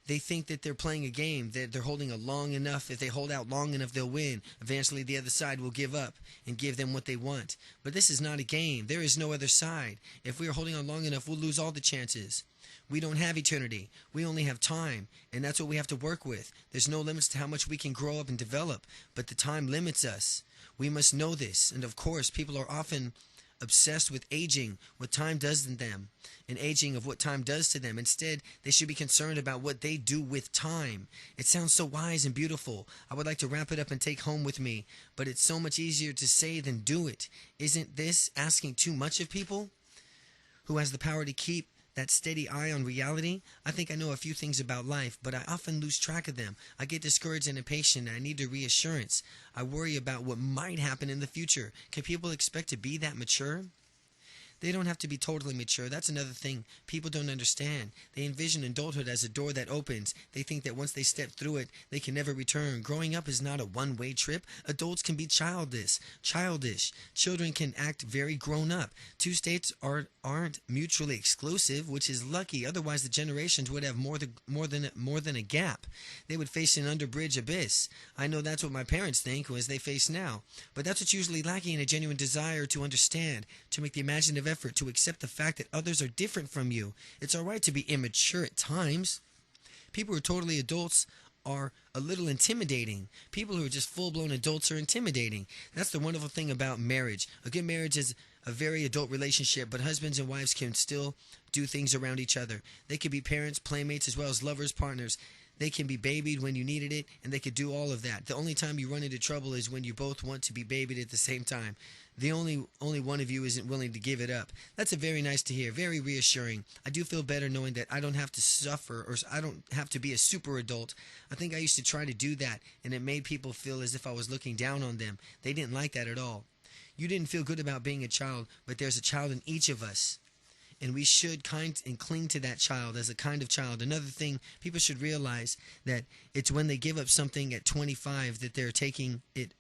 They think that they're playing a game, that they're holding a long enough. If they hold out long enough, they'll win. Eventually, the other side will give up and give them what they want. But this is not a game. There is no other side. If we are holding on long enough, we'll lose all the chances. We don't have eternity. We only have time, and that's what we have to work with. There's no limits to how much we can grow up and develop, but the time limits us. We must know this, and of course, people are often obsessed with aging, what time does to them, and aging of what time does to them. Instead, they should be concerned about what they do with time. It sounds so wise and beautiful. I would like to wrap it up and take home with me, but it's so much easier to say than do it. Isn't this asking too much of people who has the power to keep that steady eye on reality? I think I know a few things about life, but I often lose track of them. I get discouraged and impatient, and I need a reassurance. I worry about what might happen in the future. Can people expect to be that mature? They don't have to be totally mature. That's another thing people don't understand. They envision adulthood as a door that opens. They think that once they step through it, they can never return. Growing up is not a one-way trip. Adults can be childish. Children can act very grown up. Two states aren't mutually exclusive, which is lucky. Otherwise, the generations would have more than a gap. They would face an underbridge abyss. I know that's what my parents think as they face now. But that's what's usually lacking in a genuine desire to understand, to make the imaginative effort to accept the fact that others are different from you. It's all right to be immature at times. People who are totally adults are a little intimidating. People who are just full-blown adults are intimidating. That's the wonderful thing about marriage. A good marriage is a very adult relationship, but husbands and wives can still do things around each other. They can be parents, playmates, as well as lovers, partners. They can be babied when you needed it, and they could do all of that. The only time you run into trouble is when you both want to be babied at the same time. The only one of you isn't willing to give it up. That's a very nice to hear, very reassuring. I do feel better knowing that I don't have to suffer, or I don't have to be a super adult. I think I used to try to do that, and it made people feel as if I was looking down on them. They didn't like that at all. You didn't feel good about being a child, but there's a child in each of us. And we should kind and cling to that child as a kind of child. Another thing, people should realize that it's when they give up something at 25 that they're taking it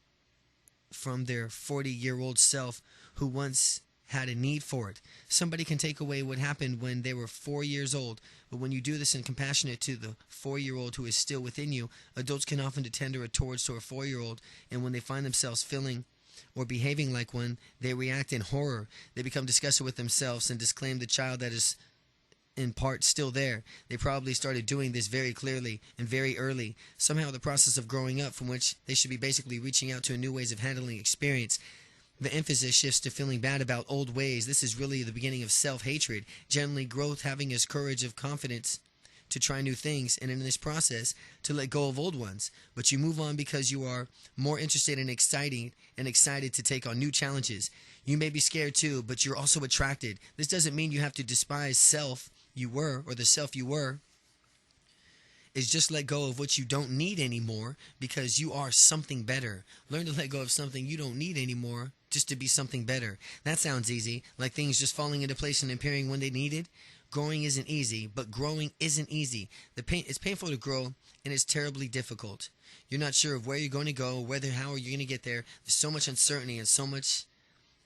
from their 40-year-old self who once had a need for it. Somebody can take away what happened when they were 4 years old, but when you do this and compassionate to the 4-year-old who is still within you, adults can often tender it towards to a 4-year-old, and when they find themselves feeling or behaving like one, they react in horror. They become disgusted with themselves and disclaim the child that is in part still there. They probably started doing this very clearly and very early. Somehow the process of growing up, from which they should be basically reaching out to new ways of handling experience, the emphasis shifts to feeling bad about old ways. This is really the beginning of self-hatred. Generally, growth having is courage of confidence to try new things, and in this process to let go of old ones. But you move on because you are more interested and excited to take on new challenges. You may be scared too, but you're also attracted. This doesn't mean you have to despise self you were, or the self you were. It's just let go of what you don't need anymore, because you are something better. Learn to let go of something you don't need anymore just to be something better. That sounds easy, like things just falling into place and appearing when they needed. Growing isn't easy, but growing isn't easy. It's painful to grow, and it's terribly difficult. You're not sure of where you're going to go, how are you going to get there. There's so much uncertainty and so much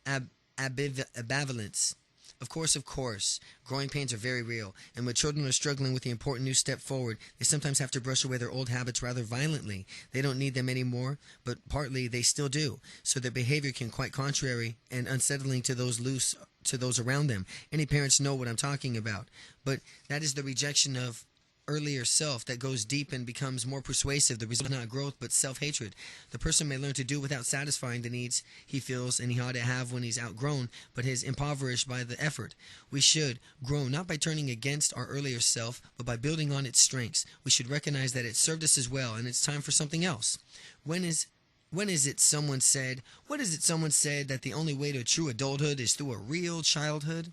ambivalence. Of course, growing pains are very real, and when children are struggling with the important new step forward, they sometimes have to brush away their old habits rather violently. They don't need them anymore, but partly they still do, so their behavior can quite contrary and unsettling to those around them. Any parents know what I'm talking about, but that is the rejection of earlier self that goes deep and becomes more persuasive. The result is not growth, but self-hatred. The person may learn to do without satisfying the needs he feels and he ought to have when he's outgrown, but is impoverished by the effort. We should grow not by turning against our earlier self, but by building on its strengths. We should recognize that it served us as well, and it's time for something else. What is it someone said that the only way to true adulthood is through a real childhood?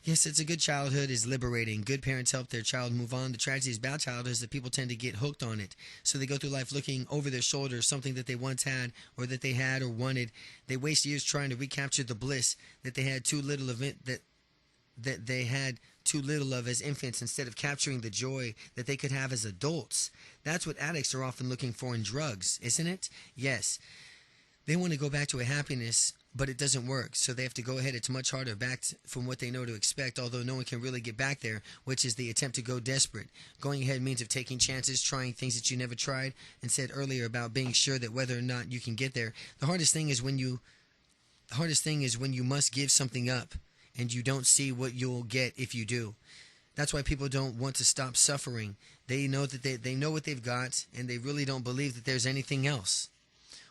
Yes, it's a good childhood is liberating. Good parents help their child move on. The tragedy about childhood is that people tend to get hooked on it. So they go through life looking over their shoulders, something that they once had or that they had or wanted. They waste years trying to recapture the bliss that they had too little of that they had too little of as infants, instead of capturing the joy that they could have as adults. That's what addicts are often looking for in drugs, isn't it? Yes. They want to go back to a happiness but it doesn't work. So they have to go ahead. It's much harder back from what they know to expect, although no one can really get back there, which is the attempt to go desperate. Going ahead means of taking chances, trying things that you never tried, and said earlier about being sure that whether or not you can get there. The hardest thing is when you must give something up and you don't see what you'll get if you do. That's why people don't want to stop suffering. They know that they know what they've got, and they really don't believe that there's anything else.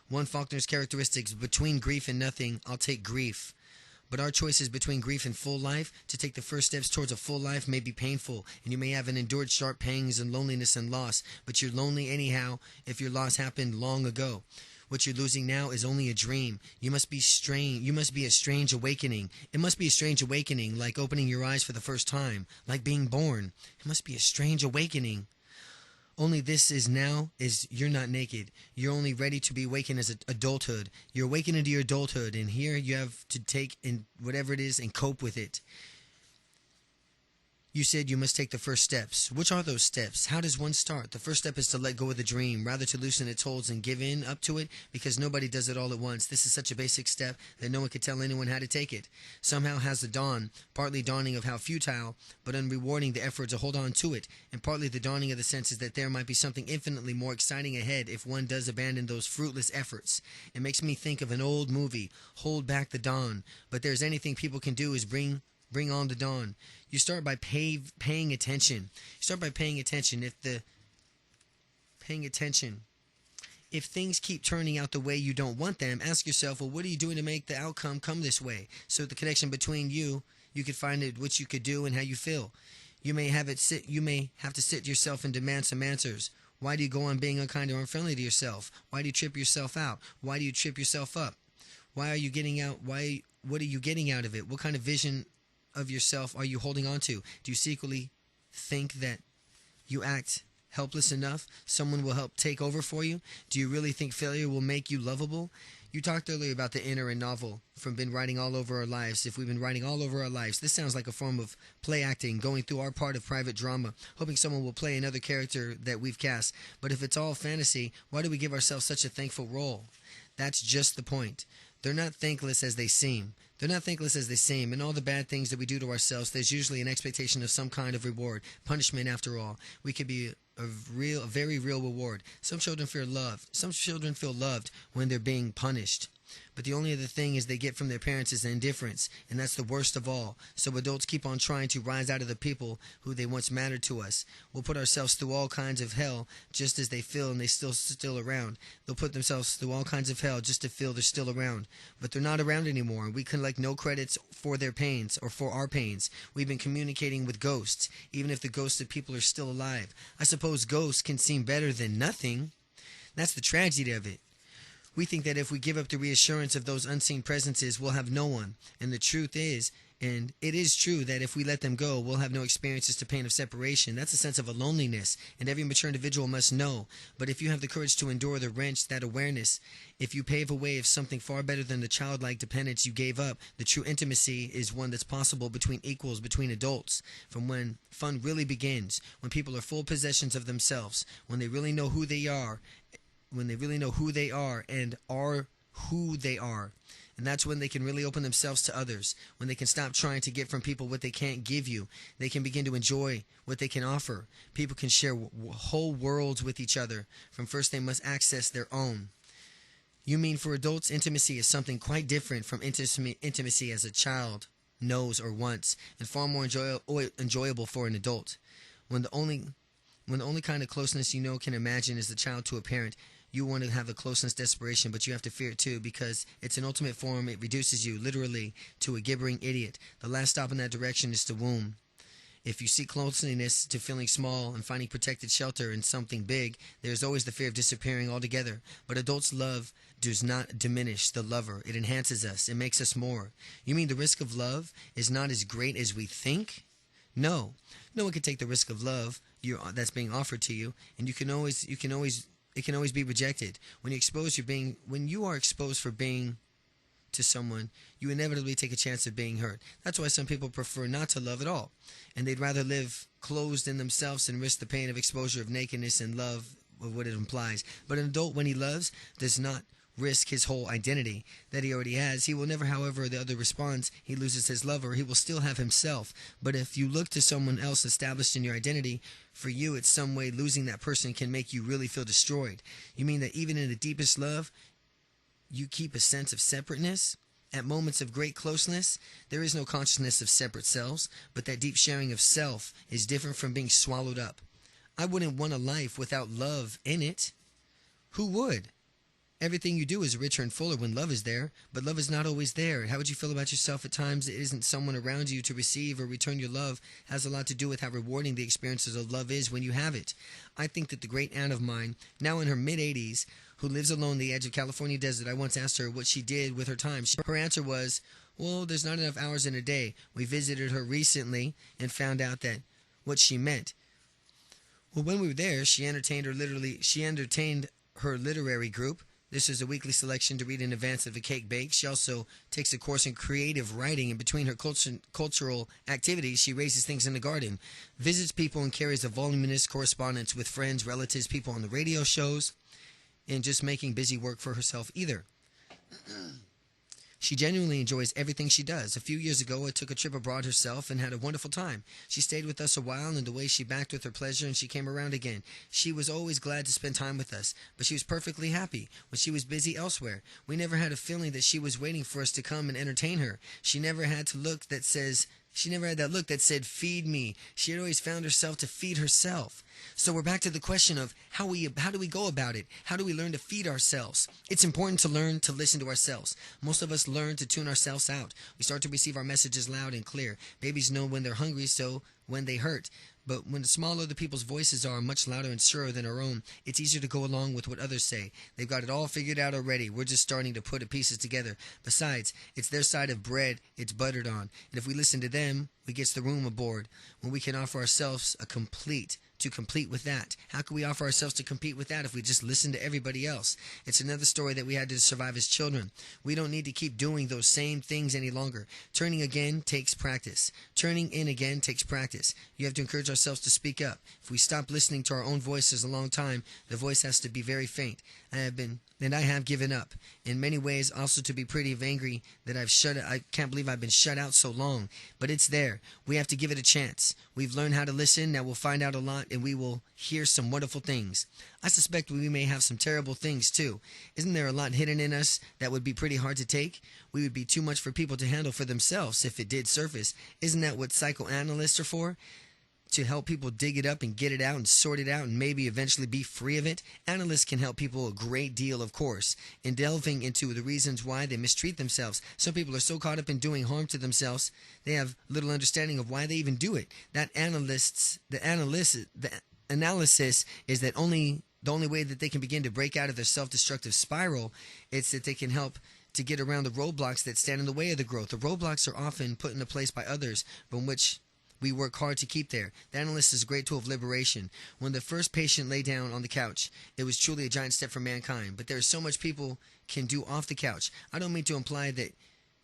One Faulkner's characteristics: between grief and nothing, I'll take grief. But our choices between grief and full life, to take the first steps towards a full life, may be painful, and you may have endured sharp pangs and loneliness and loss, but you're lonely anyhow if your loss happened long ago. What you're losing now is only a dream. You must be a strange awakening. It must be a strange awakening, like opening your eyes for the first time, like being born. It must be a strange awakening. Only this is now is you're not naked. You're only ready to be awakened as adulthood. You're awakened into your adulthood, and here you have to take in whatever it is and cope with it. You said you must take the first steps. Which are those steps? How does one start? The first step is to let go of the dream, rather to loosen its holds and give in up to it, because nobody does it all at once. This is such a basic step that no one could tell anyone how to take it. Somehow has the dawn, partly dawning of how futile, but unrewarding the effort to hold on to it, and partly the dawning of the senses that there might be something infinitely more exciting ahead if one does abandon those fruitless efforts. It makes me think of an old movie, Hold Back the Dawn, but there's anything people can do is bring on the dawn. You start by paying attention. If things keep turning out the way you don't want them, ask yourself, well, what are you doing to make the outcome come this way? So the connection between you could find it, what you could do and how you feel. You may have to sit yourself and demand some answers. Why do you go on being unkind or unfriendly to yourself? Why do you trip yourself out? Why do you trip yourself up? What are you getting out of it? What kind of vision of yourself are you holding on to? Do you secretly think that you act helpless enough someone will help take over for you? Do you really think failure will make you lovable? You talked earlier about the inner and novel from been writing all over our lives. If we've been writing all over our lives, this sounds like a form of play acting, going through our part of private drama, hoping someone will play another character that we've cast. But if it's all fantasy, why do we give ourselves such a thankful role? That's just the point. They're not thankless as they seem. In all the bad things that we do to ourselves, there's usually an expectation of some kind of reward, punishment after all. We could be a very real reward. Some children feel loved when they're being punished. But the only other thing is they get from their parents is indifference, and that's the worst of all. So adults keep on trying to rise out of the people who they once mattered to us. We'll put ourselves through all kinds of hell just as they feel and they still around. They'll put themselves through all kinds of hell just to feel they're still around. But they're not around anymore, and we collect no credits for their pains or for our pains. We've been communicating with ghosts, even if the ghosts of people are still alive. I suppose ghosts can seem better than nothing. That's the tragedy of it. We think that if we give up the reassurance of those unseen presences, we'll have no one. And the truth is, and it is true, that if we let them go, we'll have no experiences to pain of separation. That's a sense of a loneliness, and every mature individual must know. But if you have the courage to endure the wrench, that awareness, if you pave a way of something far better than the childlike dependence you gave up, the true intimacy is one that's possible between equals, between adults, from when fun really begins, when people are full possessions of themselves, when they really know who they are, and are who they are. And that's when they can really open themselves to others, when they can stop trying to get from people what they can't give you. They can begin to enjoy what they can offer. People can share whole worlds with each other. From first they must access their own. You mean for adults, intimacy is something quite different from intimacy as a child knows or wants, and far more enjoyable for an adult. When the only kind of closeness you know can imagine is the child to a parent, you want to have the closeness desperation, but you have to fear it too, because it's an ultimate form. It reduces you, literally, to a gibbering idiot. The last stop in that direction is the womb. If you seek closeness to feeling small and finding protected shelter in something big, there's always the fear of disappearing altogether. But adults' love does not diminish the lover. It enhances us. It makes us more. You mean the risk of love is not as great as we think? No. No one can take the risk of love that's being offered to you, and it can always be rejected. When you are exposed for being to someone, you inevitably take a chance of being hurt. That's why some people prefer not to love at all, and they'd rather live closed in themselves and risk the pain of exposure of nakedness and love of what it implies. But an adult, when he loves, does not risk his whole identity that he already has. He will never, however the other responds, he loses his lover. He will still have himself. But if you look to someone else established in your identity, for you, it's some way losing that person can make you really feel destroyed. You mean that even in the deepest love, you keep a sense of separateness? At moments of great closeness, there is no consciousness of separate selves, but that deep sharing of self is different from being swallowed up. I wouldn't want a life without love in it. Who would? Everything you do is richer and fuller when love is there, but love is not always there. How would you feel about yourself at times? It isn't someone around you to receive or return your love. It has a lot to do with how rewarding the experiences of love is when you have it. I think that the great aunt of mine, now in her mid-80s, who lives alone on the edge of California desert, I once asked her what she did with her time. Her answer was, well, there's not enough hours in a day. We visited her recently and found out that what she meant. Well, when we were there, she entertained her literary group. This is a weekly selection to read in advance of the cake bake. She also takes a course in creative writing, and between her cultural activities, she raises things in the garden, visits people and carries a voluminous correspondence with friends, relatives, people on the radio shows, and just making busy work for herself either. She genuinely enjoys everything she does. A few years ago, I took a trip abroad herself and had a wonderful time. She stayed with us a while, and the way she backed with her pleasure, and she came around again. She was always glad to spend time with us, but she was perfectly happy when she was busy elsewhere. We never had a feeling that she was waiting for us to come and entertain her. She never had that look that said, feed me. She had always found herself to feed herself. So we're back to the question of how do we go about it? How do we learn to feed ourselves? It's important to learn to listen to ourselves. Most of us learn to tune ourselves out. We start to receive our messages loud and clear. Babies know when they're hungry, so when they hurt. But when the small other people's voices are much louder and surer than our own, it's easier to go along with what others say. They've got it all figured out already. We're just starting to put the pieces together. Besides, it's their side of bread it's buttered on. And if we listen to them, we get the room aboard. When we can offer ourselves to complete with that. How can we offer ourselves to compete with that if we just listen to everybody else? It's another story that we had to survive as children. We don't need to keep doing those same things any longer. Turning again takes practice. Turning in again takes practice. You have to encourage ourselves to speak up. If we stop listening to our own voices a long time, the voice has to be very faint. I have given up. In many ways, also to be pretty angry that I can't believe I've been shut out so long. But it's there. We have to give it a chance. We've learned how to listen. Now we'll find out a lot, and we will hear some wonderful things. I suspect we may have some terrible things, too. Isn't there a lot hidden in us that would be pretty hard to take? We would be too much for people to handle for themselves if it did surface. Isn't that what psychoanalysts are for? To help people dig it up and get it out and sort it out and maybe eventually be free of it. Analysts can help people a great deal, of course, in delving into the reasons why they mistreat themselves. Some people are so caught up in doing harm to themselves, they have little understanding of why they even do it. The analysis is that the only way that they can begin to break out of their self-destructive spiral is that they can help to get around the roadblocks that stand in the way of the growth. The roadblocks are often put into place by others, from which we work hard to keep there. The analyst is a great tool of liberation. When the first patient lay down on the couch, it was truly a giant step for mankind. But there is so much people can do off the couch. I don't mean to imply that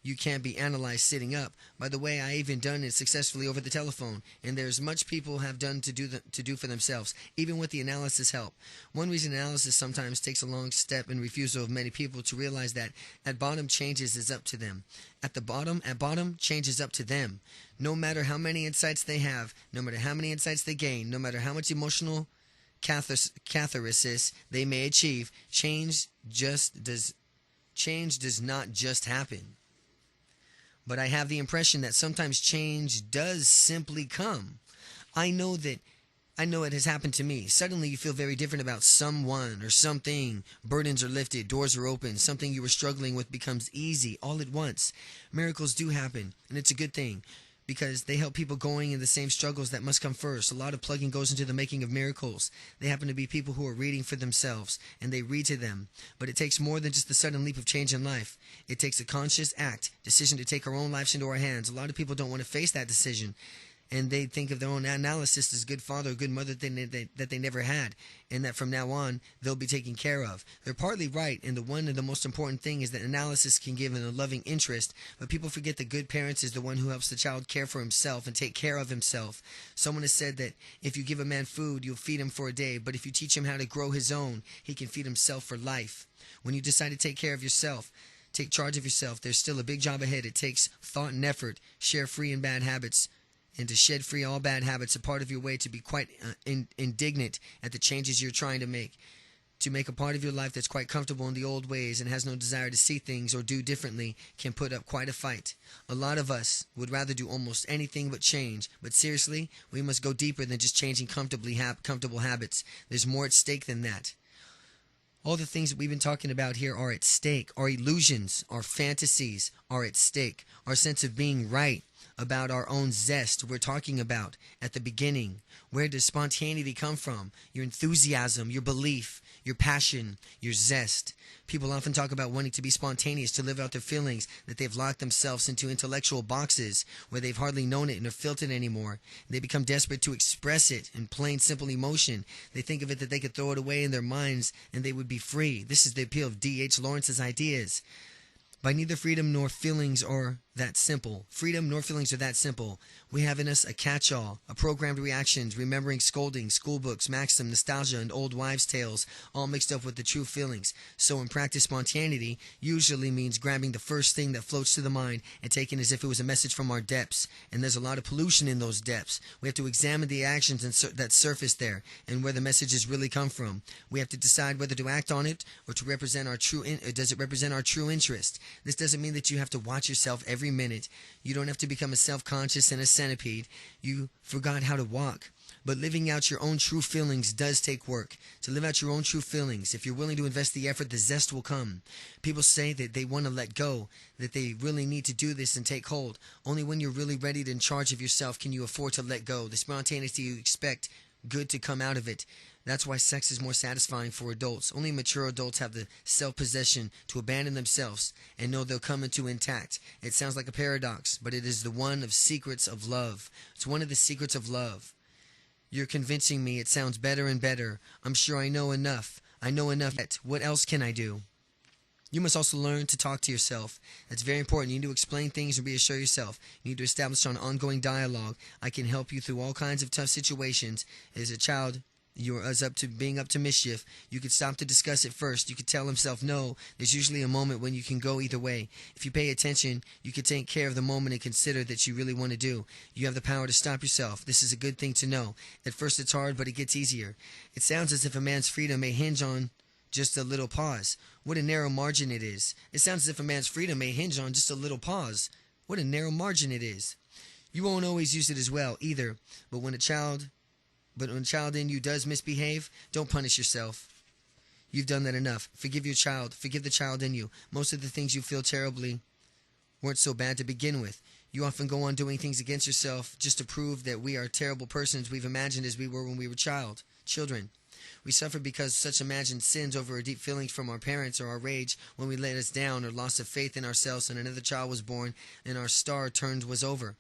you can't be analyzed sitting up. By the way, I even done it successfully over the telephone, and there's much people have done to do for themselves, even with the analysis help. One reason analysis sometimes takes a long step and refusal of many people to realize that at bottom changes is up to them. At bottom change is up to them. No matter how many insights they have, no matter how many insights they gain, no matter how much emotional catharsis they may achieve, change does not just happen. But I have the impression that sometimes change does simply come. I know it has happened to me. Suddenly you feel very different about someone or something. Burdens are lifted, doors are open, something you were struggling with becomes easy all at once. Miracles do happen, and it's a good thing, because they help people going in the same struggles that must come first. A lot of plugging goes into the making of miracles. They happen to be people who are reading for themselves, and they read to them. But it takes more than just the sudden leap of change in life. It takes a conscious decision to take our own lives into our hands. A lot of people don't want to face that decision. and they think of their own analysis as good father or good mother that they never had, and that from now on they'll be taken care of. They're partly right, and the most important thing is that analysis can give a loving interest, but people forget that good parents is the one who helps the child care for himself and take care of himself. Someone has said that if you give a man food, you'll feed him for a day, but if you teach him how to grow his own, he can feed himself for life. When you decide to take care of yourself, take charge of yourself, there's still a big job ahead. It takes thought and effort, share free and bad habits, and to shed free all bad habits, a part of your way to be quite indignant at the changes you're trying to make a part of your life that's quite comfortable in the old ways and has no desire to see things or do differently can put up quite a fight. A lot of us would rather do almost anything but change, but seriously, we must go deeper than just changing comfortable habits. There's more at stake than that. All the things that we've been talking about here are at stake. Our illusions, our fantasies are at stake. Our sense of being right about our own zest we're talking about at the beginning. Where does spontaneity come from? Your enthusiasm, your belief, your passion, your zest. People often talk about wanting to be spontaneous, to live out their feelings, that they've locked themselves into intellectual boxes where they've hardly known it and are felt it anymore. They become desperate to express it in plain, simple emotion. They think of it that they could throw it away in their minds and they would be free. This is the appeal of D.H. Lawrence's ideas. By neither freedom nor feelings are that simple. Freedom nor feelings are that simple. We have in us a catch-all, a programmed reactions, remembering scolding, school books, maxim, nostalgia, and old wives' tales, all mixed up with the true feelings. So in practice, spontaneity usually means grabbing the first thing that floats to the mind and taking it as if it was a message from our depths. And there's a lot of pollution in those depths. We have to examine the actions that surface there and where the messages really come from. We have to decide whether to act on it or to represent our true does it represent our true interest. This doesn't mean that you have to watch yourself every minute. You don't have to become a self-conscious and a centipede. You forgot how to walk. But living out your own true feelings does take work. To live out your own true feelings, if you're willing to invest the effort, the zest will come. People say that they want to let go, that they really need to do this and take hold. Only when you're really ready to in charge of yourself can you afford to let go. The spontaneity you expect good to come out of it. That's why sex is more satisfying for adults. Only mature adults have the self-possession to abandon themselves and know they'll come into intact. It sounds like a paradox, but it is the one of secrets of love. It's one of the secrets of love. You're convincing me it sounds better and better. I'm sure I know enough. I know enough yet. What else can I do? You must also learn to talk to yourself. That's very important. You need to explain things and reassure yourself. You need to establish an ongoing dialogue. I can help you through all kinds of tough situations. As a child, you're up to mischief. You could stop to discuss it first. You could tell himself no. There's usually a moment when you can go either way. If you pay attention, you can take care of the moment and consider that you really want to do. You have the power to stop yourself. This is a good thing to know. At first it's hard, but it gets easier. It sounds as if a man's freedom may hinge on just a little pause. What a narrow margin it is. It sounds as if a man's freedom may hinge on just a little pause. What a narrow margin it is. You won't always use it as well either, but when a child in you does misbehave, don't punish yourself. You've done that enough. Forgive your child. Forgive the child in you. Most of the things you feel terribly weren't so bad to begin with. You often go on doing things against yourself just to prove that we are terrible persons we've imagined as we were when we were children. We suffer because such imagined sins over our deep feelings from our parents or our rage when we let us down or loss of faith in ourselves and another child was born and our star turn was over.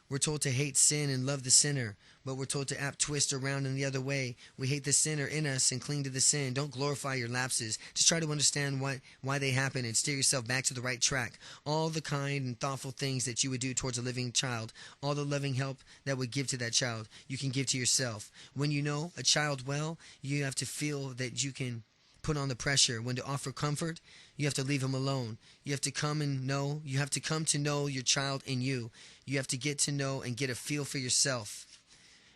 We're told to hate sin and love the sinner, but we're told to apt twist around in the other way. We hate the sinner in us and cling to the sin. Don't glorify your lapses. Just try to understand why they happen and steer yourself back to the right track. All the kind and thoughtful things that you would do towards a living child, all the loving help that would give to that child, you can give to yourself. When you know a child well, you have to feel that you can put on the pressure. When to offer comfort, you have to leave him alone. You have to come to know your child in you. You have to get to know and get a feel for yourself.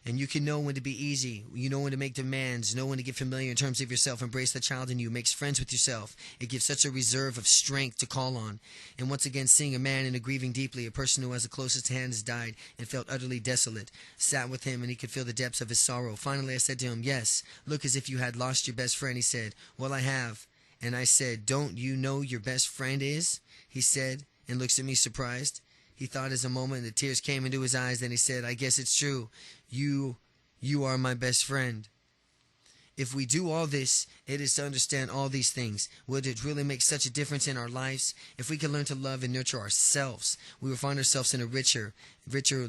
And you can know when to be easy. You know when to make demands. Know when to get familiar in terms of yourself. Embrace the child in you. Makes friends with yourself. It gives such a reserve of strength to call on. And once again, seeing a man in a grieving deeply, a person who has the closest to hands died and felt utterly desolate, sat with him and he could feel the depths of his sorrow. Finally, I said to him, "Yes, look as if you had lost your best friend." He said, "Well, I have." And I said, "Don't you know your best friend is?" He said, and looks at me surprised. He thought as a moment, and the tears came into his eyes. Then he said, "I guess it's true. You are my best friend." If we do all this, it is to understand all these things. Would it really make such a difference in our lives? If we could learn to love and nurture ourselves, we will find ourselves in a richer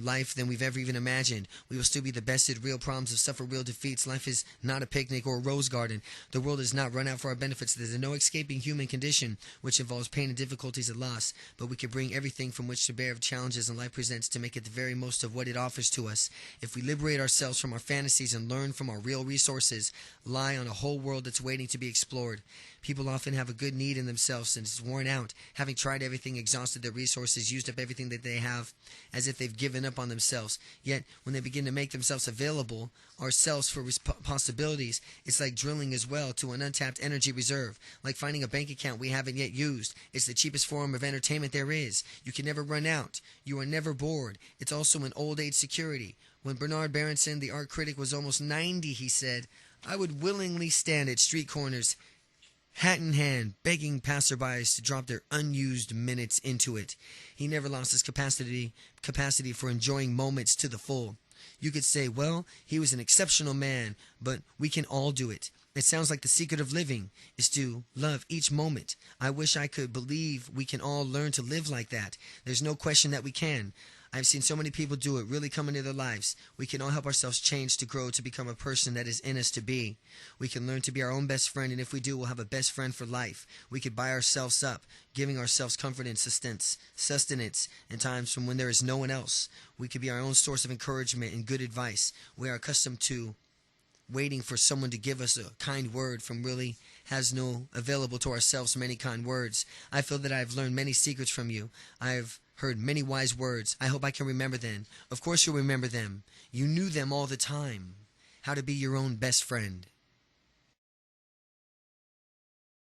life than we've ever even imagined. We will still be the best at real problems and suffer real defeats. Life is not a picnic or a rose garden. The world does not run out for our benefits. There's no escaping human condition, which involves pain and difficulties and loss. But we can bring everything from which to bear of challenges and life presents to make it the very most of what it offers to us. If we liberate ourselves from our fantasies and learn from our real resources, lie on a whole world that's waiting to be explored. People often have a good need in themselves and it's worn out, having tried everything, exhausted their resources, used up everything that they have, as if they've given up on themselves. Yet, when they begin to make themselves available, ourselves for possibilities, it's like drilling as well to an untapped energy reserve, like finding a bank account we haven't yet used. It's the cheapest form of entertainment there is. You can never run out. You are never bored. It's also an old age security. When Bernard Berenson, the art critic, was almost 90, he said, "I would willingly stand at street corners, hat in hand, begging passerbys to drop their unused minutes into it." He never lost his capacity for enjoying moments to the full. You could say, well, he was an exceptional man, but we can all do it. It sounds like the secret of living is to love each moment. I wish I could believe we can all learn to live like that. There's no question that we can. I've seen so many people do it, really come into their lives. We can all help ourselves change to grow to become a person that is in us to be. We can learn to be our own best friend, and if we do, we'll have a best friend for life. We could buy ourselves up, giving ourselves comfort and sustenance in times from when there is no one else. We could be our own source of encouragement and good advice. We are accustomed to waiting for someone to give us a kind word from really has no available to ourselves many kind words. I feel that I've learned many secrets from you. I've heard many wise words. I hope I can remember them. Of course you'll remember them. You knew them all the time. How to be your own best friend.